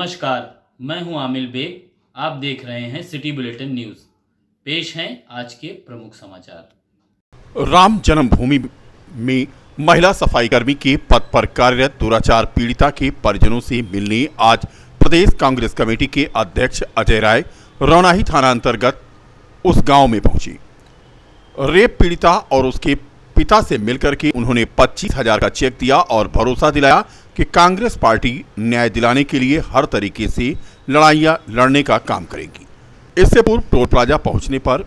नमस्कार, मैं हूं आमिल बेग। आप देख रहे हैं सिटी बुलेटिन न्यूज़। पेश हैं आज के प्रमुख समाचार। राम जन्मभूमि में महिला सफाई कर्मी के पद पर कार्यरत दुराचार पीड़िता के परिजनों से मिलने आज प्रदेश कांग्रेस कमेटी के अध्यक्ष अजय राय रौनाही थाना अंतर्गत उस गांव में पहुंचे। रेप पीड़िता और उसके पिता से मिलकर के उन्होंने 25,000 का चेक दिया और भरोसा दिलाया कि कांग्रेस पार्टी न्याय दिलाने के लिए हर तरीके से लड़ाइयां लड़ने का काम करेगी। इससे पूर्व टोल प्लाजा पहुंचने पर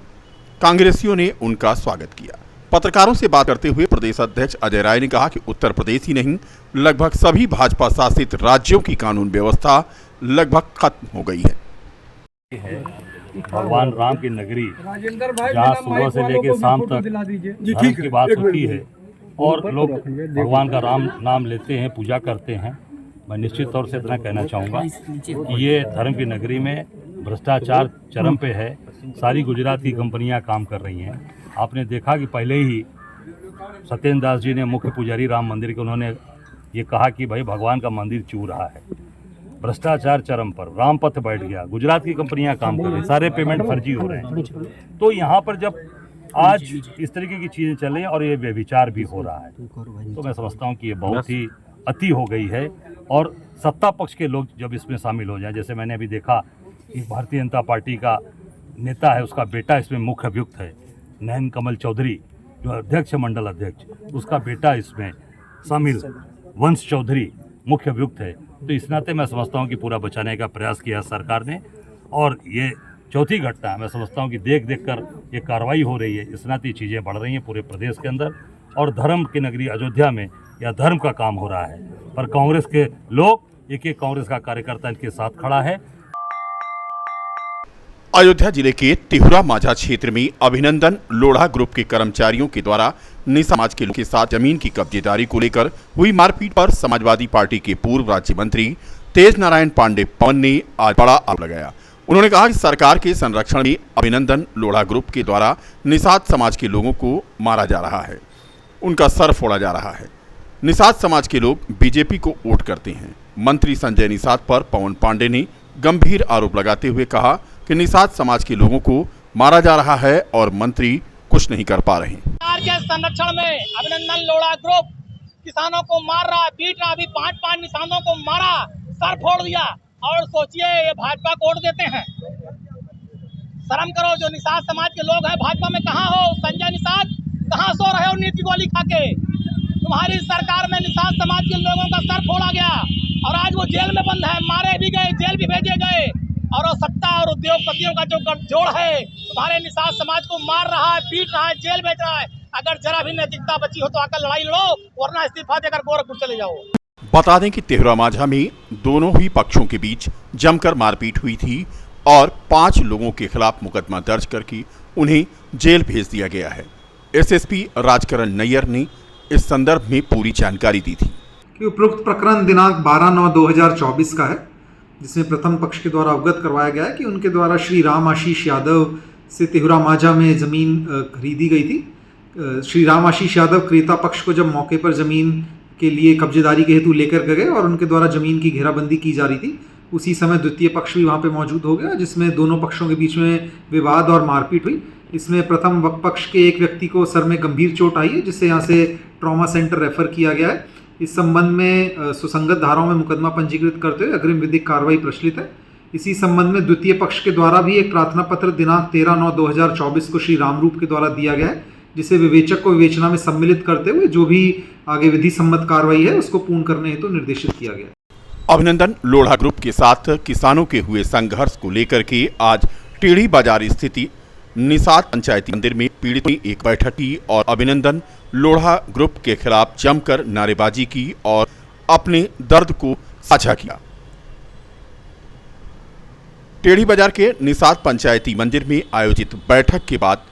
कांग्रेसियों ने उनका स्वागत किया। पत्रकारों से बात करते हुए प्रदेश अध्यक्ष अजय राय ने कहा कि उत्तर प्रदेश ही नहीं, लगभग सभी भाजपा शासित राज्यों की कानून व्यवस्था लगभग खत्म हो गई है। भगवान राम की नगरी जहाँ सुबह से लेकर शाम तक धर्म की बात होती है और लोग भगवान का राम नाम लेते हैं, पूजा करते हैं। मैं निश्चित तौर से इतना कहना चाहूँगा कि ये धर्म की नगरी में भ्रष्टाचार चरम पे है। सारी गुजरात की कंपनियां काम कर रही हैं। आपने देखा कि पहले ही सत्येंद्र दास जी ने मुख्य पुजारी राम मंदिर के उन्होंने ये कहा कि भाई भगवान का मंदिर चू रहा है। भ्रष्टाचार चरम पर, राम पथ बैठ गया, गुजरात की कंपनियां काम कर रही, सारे पेमेंट फर्जी हो रहे हैं। तो यहाँ पर जब आज इस तरीके की चीज़ें चल रही हैं और ये व्यभिचार भी हो रहा है, तो मैं समझता हूँ कि ये बहुत ही अति हो गई है। और सत्ता पक्ष के लोग जब इसमें शामिल हो जाएं, जैसे मैंने अभी देखा कि भारतीय जनता पार्टी का नेता है, उसका बेटा इसमें मुख्य अभियुक्त है, नयन कमल चौधरी जो अध्यक्ष मंडल अध्यक्ष, उसका बेटा इसमें शामिल, वंश चौधरी मुख्य अभियुक्त है। तो इस नाते मैं समझता हूं कि पूरा बचाने का प्रयास किया सरकार ने। और ये चौथी घटना मैं समझता हूं कि देख देख कर ये कार्रवाई हो रही है। इस नाते चीज़ें बढ़ रही हैं पूरे प्रदेश के अंदर और धर्म की नगरी अयोध्या में यह धर्म का काम हो रहा है। पर कांग्रेस के लोग, एक एक कांग्रेस का कार्यकर्ता इनके साथ खड़ा है। अयोध्या जिले के तिहुरा माझा क्षेत्र में अभिनंदन लोढ़ा ग्रुप के कर्मचारियों के द्वारा निषाद समाज के लोगों के साथ जमीन की कब्जेदारी को लेकर हुई मारपीट पर समाजवादी पार्टी के पूर्व राज्य मंत्री तेज नारायण पांडे पवन ने आज बड़ा आरोप लगाया। उन्होंने कहा कि सरकार के संरक्षण में अभिनंदन लोढ़ा ग्रुप के द्वारा निषाद समाज के लोगों को मारा जा रहा है, उनका सर फोड़ा जा रहा है। निषाद समाज के लोग बीजेपी को वोट करते हैं। मंत्री संजय निषाद पर पवन पांडे ने गंभीर आरोप लगाते हुए कहा कि निषाद समाज के लोगों को मारा जा रहा है और मंत्री कुछ नहीं कर पा रहे। सरकार के संरक्षण में अभिनंदन लोढ़ा ग्रुप किसानों को मार रहा है, पीट रहा। अभी 5 निषादों को मारा, सर फोड़ दिया और सोचिए ये भाजपा को वोट देते हैं। शर्म करो, जो निषाद समाज के लोग हैं भाजपा में कहाँ हो? संजय निषाद कहाँ सो रहे हो नीति गोली खा के? तुम्हारी सरकार में निषाद समाज के लोगों का सर फोड़ा गया और आज वो जेल में बंद है, मारे भी गए, जेल भी भेजे गए। और सत्ता और उद्योगपतियों का जो गठजोड़ है तुम्हारे निषाद समाज को मार रहा है, पीट रहा है, जेल भेज रहा है। अगर जरा भी नैतिकता बची हो तो आकर लड़ाई लड़ो, वरना इस्तीफा देकर गोरखपुर चले जाओ। बता दें कि तिहुरा माझा में दोनों ही पक्षों के बीच जमकर मारपीट हुई थी और 5 लोगों के खिलाफ मुकदमा दर्ज करके उन्हें जेल भेज दिया गया है। एसएसपी राजकरण नैयर ने इस संदर्भ में पूरी जानकारी दी थी कि उपरोक्त प्रकरण दिनांक 12/9/2024 का है, जिसमें प्रथम पक्ष के द्वारा अवगत करवाया गया है कि उनके द्वारा श्री राम आशीष यादव से तिहुरा माझा में ज़मीन खरीदी गई थी। श्री राम आशीष यादव क्रेता पक्ष को जब मौके पर ज़मीन के लिए कब्जेदारी के हेतु लेकर गए और उनके द्वारा ज़मीन की घेराबंदी की जा रही थी, उसी समय द्वितीय पक्ष भी वहाँ पर मौजूद हो गया, जिसमें दोनों पक्षों के बीच में विवाद और मारपीट हुई। इसमें प्रथम पक्ष के एक व्यक्ति को सर में गंभीर चोट आई है, जिससे यहाँ से ट्रॉमा सेंटर रेफर किया गया है। इस संबंध में सुसंगत धाराओं में मुकदमा पंजीकृत करते हुए अग्रिम विधिक कार्रवाई प्रचलित है। इसी संबंध में द्वितीय पक्ष के द्वारा भी एक प्रार्थना पत्र दिनांक 13/9/2024 को श्री रामरूप के द्वारा दिया गया है, जिसे विवेचक को विवेचना में सम्मिलित करते हुए जो भी आगे विधि सम्मत कार्रवाई है उसको पूर्ण करने हेतु निर्देशित किया गया। अभिनंदन लोढ़ा ग्रुप के साथ किसानों के हुए संघर्ष को लेकर के आज टेढ़ी बाजार स्थित निषाद पंचायती मंदिर में पीड़ितों ने एक बैठक की और अभिनंदन लोढ़ा ग्रुप के खिलाफ जमकर नारेबाजी की और अपने दर्द को साझा किया। टेढ़ी बाजार के निषाद पंचायती मंदिर में आयोजित बैठक के बाद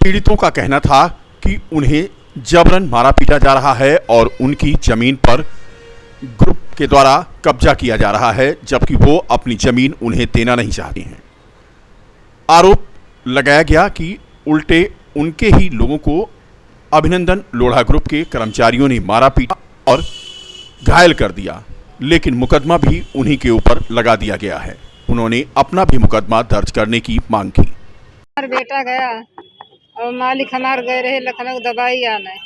पीड़ितों का कहना था कि उन्हें जबरन मारा पीटा जा रहा है और उनकी जमीन पर ग्रुप के द्वारा कब्जा किया जा रहा है, जबकि वो अपनी जमीन उन्हें देना नहीं चाहते हैं। आरोप लगाया गया कि उल्टे उनके ही लोगों को अभिनंदन लोढ़ा ग्रुप के कर्मचारियों ने मारा पीटा और घायल कर दिया। लेकिन मुकदमा भी उन्हीं के ऊपर लगा दिया गया है। उन्होंने अपना भी मुकदमा दर्ज करने की मांग की। हमारा बेटा गया और मालिक हमार गए रहे लखनऊ दवाई आने,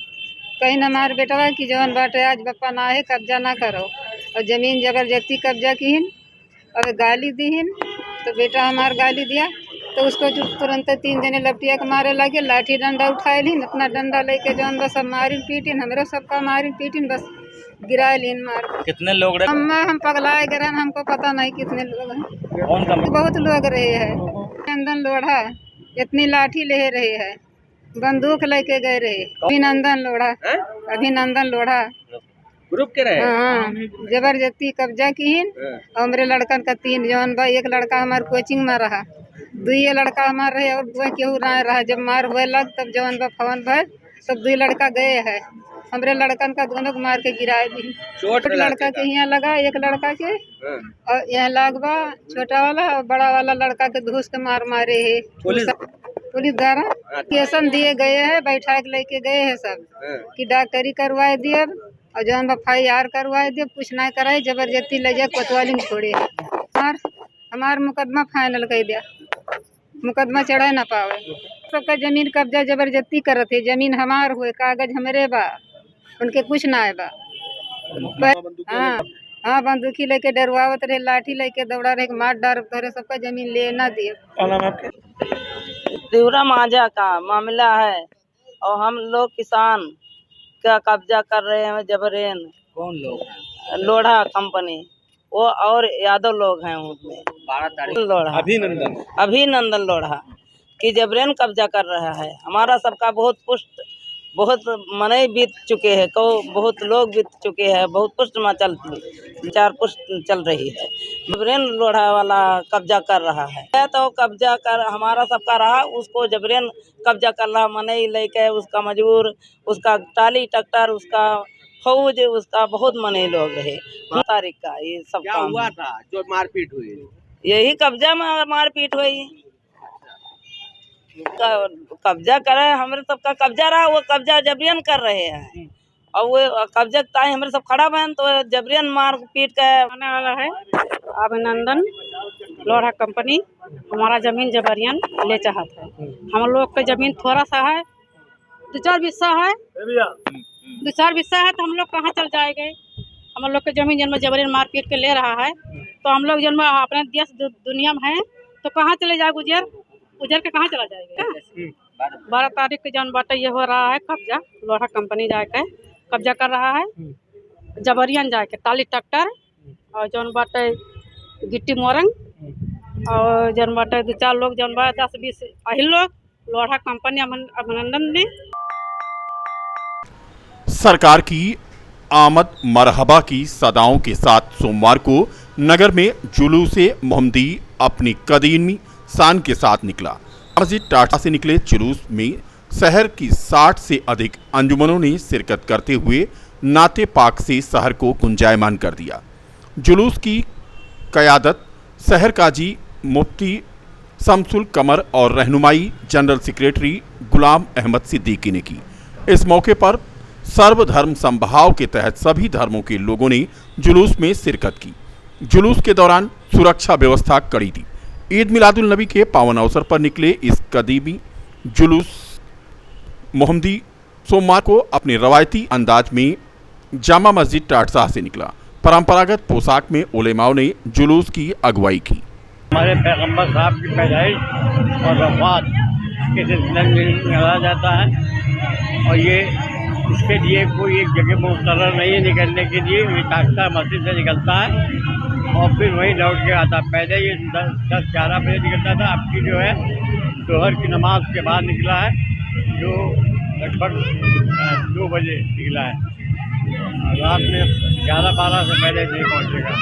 कहीं न हमारे बेटवा की जवन बाटे आज बप्पा ना है कब्जा ना करो, और जमीन जबरदस्ती कब्जा की हिन और गाली दी हिन। तो बेटा हमार गाली दिया तो उसको जो तुरंत 3 जने लपटिया के मारे लगे, लाठी डंडा उठाए लिन, अपना डंडा लेके जवन बस सब मारिन पीटिन, हमरो सबका मारिन पीटिन, बस गिराए लिन मार। कितने लोग रहे? हम पगलाए गए, हमको पता नहीं कितने लोग हैं। कौन सा? बहुत लोग रहे हैं। नंदन लोढ़ा इतनी लाठी ले रहे हैं, बंदूक लेके गए रहे। अभिनंदन लोढ़ा ग्रुप के रहे? हाँ, जबरदस्ती कब्जा की हिन। हमरे लड़कन का 3 जवान भाई, एक लड़का हमारे कोचिंग में रहा, 2 लड़का हमारे रहे और 2 केहू ना रहा। जब मार हुए लग तब जवान बा फवन भाई सब 2 लड़का गए है। हमरे लड़कन का दोनों को मार के गिराए दी। चोट लड़का के यहाँ लगा, एक लड़का के और यहाँ लगवा छोटा वाला और बड़ा वाला लड़का के धूस के मारे है। पुलिस द्वारा केसन दिए गए हैं, बैठा के लेके गए हैं सब कि डॉक्टरी करवाए दिए और जौन FIR करवाए दिए, कुछ ना कराए, जबरदस्ती ले जाए कोतवाली में छोड़े। हमार मुकदमा फाइनल कर दिया, मुकदमा चढ़ा ना पावे। सबका जमीन कब्जा जबरदस्ती करत है, जमीन हमार हुए, कागज हमरे बा, उनके कुछ ना है बा। हाँ, बंदूकी लेके डरवावत रहे, लाठी लेके दौड़ा रहे, मार डार तोरे सबका जमीन ले ना दिए। तिहुरा माझा का मामला है और हम लोग किसान का कब्जा कर रहे हैं जबरन। कौन लोग? लोढ़ा कंपनी वो और यादव लोग हैं उसमें। 12 तारीख लोढ़ा अभिनंदन लोढ़ा की जबरन कब्जा कर रहा है। हमारा सबका बहुत मने बीत चुके हैं, बहुत लोग बीत चुके हैं, बहुत पुष्ट में 4 पुष्ट चल रही है। जबरन लोढ़ा वाला कब्जा कर रहा है तो कब्जा कर हमारा सबका रहा, उसको जबरन कब्जा कर रहा, मने लेके उसका मजूर, उसका टाली ट्रैक्टर, उसका फौज, उसका बहुत मने लोग रहे। तारीख का ये सब क्या हुआ था जो मारपीट हुई? यही कब्जा में मारपीट हुई। कब्जा करे, हमारे सबका कब्जा रहा, वो कब्जा जबरियन कर रहे हैं और वो कब्जा ताई हमारे सब खड़ा बहन तो जबरियन मार पीट के आने वाला है। अभिनंदन लोढ़ा कंपनी हमारा जमीन जबरियन ले चाहत है। हम लोग का जमीन थोड़ा सा है, 2-4 बिस्सा है, 2-4 बिस्सा है, तो हम लोग कहाँ चल जाएंगे? हम लोग के जमीन जन्म जबरियन मार पीट के ले रहा है, तो हम लोग जन्म अपने देश दुनिया में है तो कहाँ चले जाए? गुजर के कहाँ चला जाएगा? 12 तारीख के जौन बाटे ये हो रहा है कब्जा, लोढ़ा कंपनी जाके कब्जा कर रहा है, जबरियन जाके टाली ट्रैक्टर और जौन बाटे गिट्टी मोरंग और जौन बाटे 2-4 लोग जौन बा 10-20 अहिल लोग लोढ़ा कंपनी अभिनंदन ने। सरकार की आमद मरहबा की सदाओं के साथ सोमवार को नगर में जुलूस-ए मोहम्मदी अपनी कदीमी शान के साथ निकला। मस्जिद टाटा से निकले जुलूस में शहर की 60 से अधिक अंजुमनों ने शिरकत करते हुए नाते पाक से शहर को गुंजायमान कर दिया। जुलूस की क़यादत शहर काजी मुफ्ती शमसुल कमर और रहनुमाई जनरल सेक्रेटरी गुलाम अहमद सिद्दीकी ने की। इस मौके पर सर्वधर्म समभाव के तहत सभी धर्मों के लोगों ने जुलूस में शिरकत की। जुलूस के दौरान सुरक्षा व्यवस्था कड़ी थी। ईद मिलादुल नबी के पावन अवसर पर निकले इस कदीमी जुलूस मोहम्मदी सोमवार को अपने रवायती अंदाज में जामा मस्जिद टाटशाह से निकला। परंपरागत पोशाक में उलेमाओं ने जुलूस की अगुवाई की। हमारे पैगंबर साहब की पैदाइश और वफात के सिलसिले में मनाया जाता है और ये इसके लिए कोई एक जगह मुकर्रर नहीं है निकलने के लिए। ये टाटशाह मस्जिद से निकलता है और फिर वहीं लौट के आता। पहले ये 10-11 बजे निकलता था, अब की जो है दोहर की नमाज के बाद निकला है, जो लगभग 2 बजे निकला है। रात में 11-12 से पहले नहीं पहुँचेगा।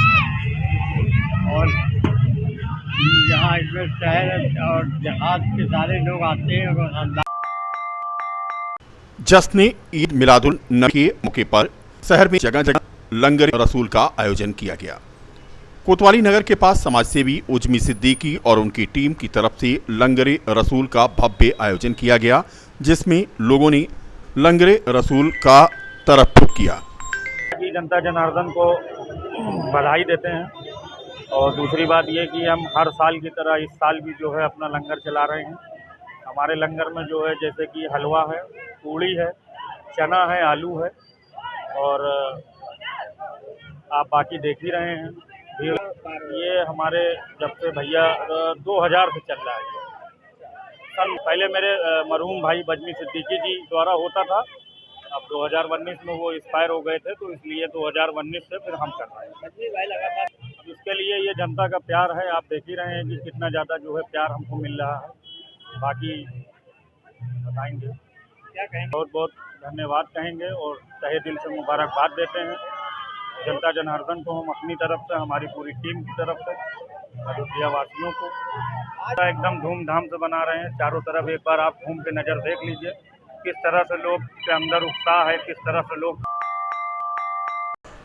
और यहाँ इसमें शहर और देहात के सारे लोग आते हैं और जश्न ईद मिलादुल नबी के मौके पर शहर में जगह जगह लंगर रसूल का आयोजन किया गया। कोतवाली नगर के पास समाजसेवी उजमी सिद्दीकी और उनकी टीम की तरफ से लंगरे रसूल का भव्य आयोजन किया गया, जिसमें लोगों ने लंगरे रसूल का तरफ़्फ़ुर किया। जनता जनार्दन को बधाई देते हैं। और दूसरी बात ये कि हम हर साल की तरह इस साल भी जो है अपना लंगर चला रहे हैं। हमारे लंगर में जो है जैसे कि हलवा है, पूड़ी है, चना है, आलू है, और आप बाकी देख ही रहे हैं भीड़। ये हमारे जब से भैया 2000 से चल रहा है। कल पहले मेरे मरहूम भाई बजमी सिद्दीकी जी द्वारा होता था, अब 2019 में वो एक्सपायर हो गए थे, तो इसलिए 2019 से फिर हम कर रहे हैं। अब इसके लिए ये जनता का प्यार है, आप देख ही रहे हैं कि कितना ज़्यादा जो है प्यार हमको मिल रहा है। बाकी बताएंगे क्या कहेंगे, बहुत बहुत धन्यवाद कहेंगे और तहे दिल से मुबारकबाद देते हैं जनता जनार्दन को, हम अपनी तरफ से, हमारी पूरी टीम की तरफ से, अयोध्या वासियों को एकदम धूमधाम से बना रहे हैं। चारों तरफ एक बार आप घूम के नज़र देख लीजिए किस तरह से लोग के अंदर उत्साह है, किस तरह से लोग।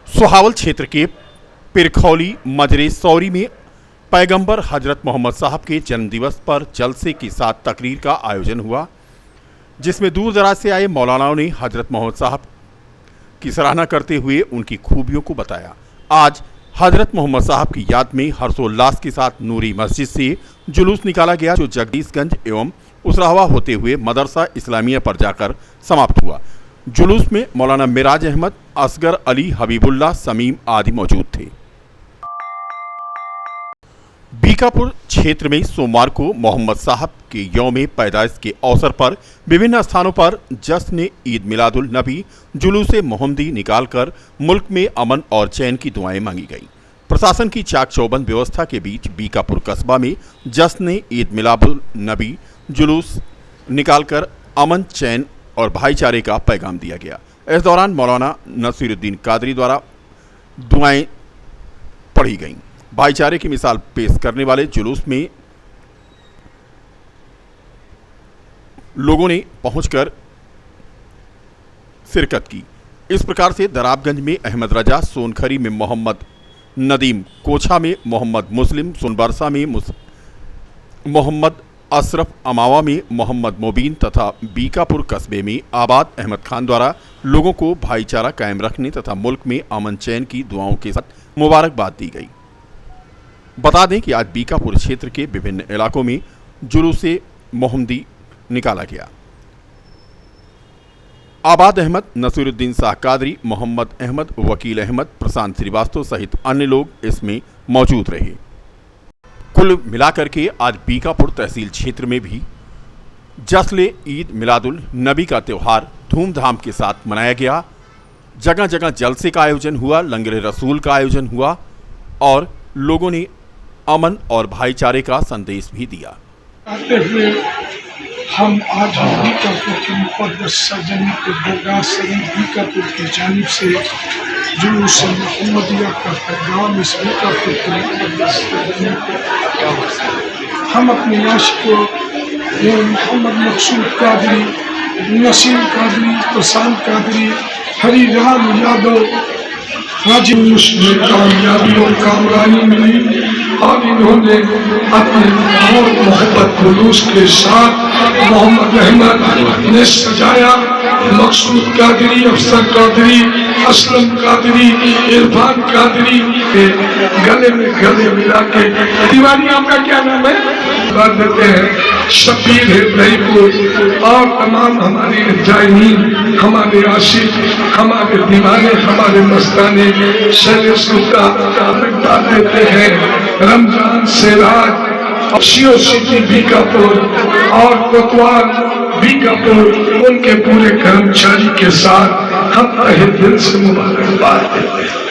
सोहावल क्षेत्र के पिरखौली मजरे सौरी में पैगंबर हजरत मोहम्मद साहब के जन्मदिवस पर जलसे के साथ तकरीर का आयोजन हुआ, जिसमें दूर दराज से आए मौलानाओं ने हजरत मोहम्मद साहब की सराहना करते हुए उनकी खूबियों को बताया। आज हजरत मोहम्मद साहब की याद में हर्षोल्लास के साथ नूरी मस्जिद से जुलूस निकाला गया, जो जगदीशगंज एवं उसरावा होते हुए मदरसा इस्लामिया पर जाकर समाप्त हुआ। जुलूस में मौलाना मिराज अहमद, असगर अली, हबीबुल्लाह, समीम आदि मौजूद थे। बीकापुर क्षेत्र में सोमवार को मोहम्मद साहब के यौम पैदाइश के अवसर पर विभिन्न स्थानों पर जश्न ईद मिलादुल नबी जुलूस मोहम्मदी निकालकर मुल्क में अमन और चैन की दुआएं मांगी गई। प्रशासन की चाक चौबंद व्यवस्था के बीच बीकापुर कस्बा में जश्न ईद मिलादुल नबी जुलूस निकालकर अमन, चैन और भाईचारे का पैगाम दिया गया। इस दौरान मौलाना नसीरुद्दीन कादरी द्वारा दुआएं पढ़ी गईं। भाईचारे की मिसाल पेश करने वाले जुलूस में लोगों ने पहुंचकर शिरकत की। इस प्रकार से दराबगंज में अहमद रजा, सोनखरी में मोहम्मद नदीम, कोछा में मोहम्मद मुस्लिम, सोनबरसा में मोहम्मद अशरफ, अमावा में मोहम्मद मुबीन तथा बीकापुर कस्बे में आबाद अहमद खान द्वारा लोगों को भाईचारा कायम रखने तथा मुल्क में अमन चैन की दुआओं के साथ मुबारकबाद दी गई। बता दें कि आज बीकापुर क्षेत्र के विभिन्न इलाकों में जुलूस मोहम्मदी निकाला गया। आबाद अहमद, नसीरुद्दीन शाह कादरी, मोहम्मद अहमद, वकील अहमद, प्रशांत श्रीवास्तव सहित अन्य लोग इसमें मौजूद रहे। कुल मिलाकर के आज बीकापुर तहसील क्षेत्र में भी जश्न ईद मिलादुल नबी का त्यौहार धूमधाम के साथ मनाया गया। जगह जगह जलसे का आयोजन हुआ, लंगर रसूल का आयोजन हुआ और लोगों ने अमन और भाईचारे का संदेश भी दिया। आते हुए हम आज बीकापुर के मुक़द्दस सरजमी के दरगाह शरीफ बीकापुर की जानिब से जुलूस मोहम्मदिया का पैगाम इस बीकापुर के मुक़द्दस सरजमी को हम अपने आशिकों मोहम्मद मकसूद कादरी, नसीम कादरी, प्रशांत कादरी, हरी राम यादव जुलूस में कामयाबी और कामरानी मिली और इन्होंने अपने और मोहब्बत जुलूस के साथ मोहम्मद अहमद ने सजाया। मकसूद कादरी, अफसर कादरी, असलम कादरी, इरफान कादरी के गले में गले मिला के दीवानी आपका क्या नाम है बात देते हैं। शबीर है ब्रहीपुर और तमाम हमारे जायनीन, हमारे आशिक, हमारे दीवाने, हमारे मस्ताने शैलेश गुप्ता बता देते हैं। रमजान सिराज, शियो सिटी बीकापुर और कोतवाल बीकापुर उनके पूरे कर्मचारी के साथ हम तहे दिल से मुबारकबाद देते हैं।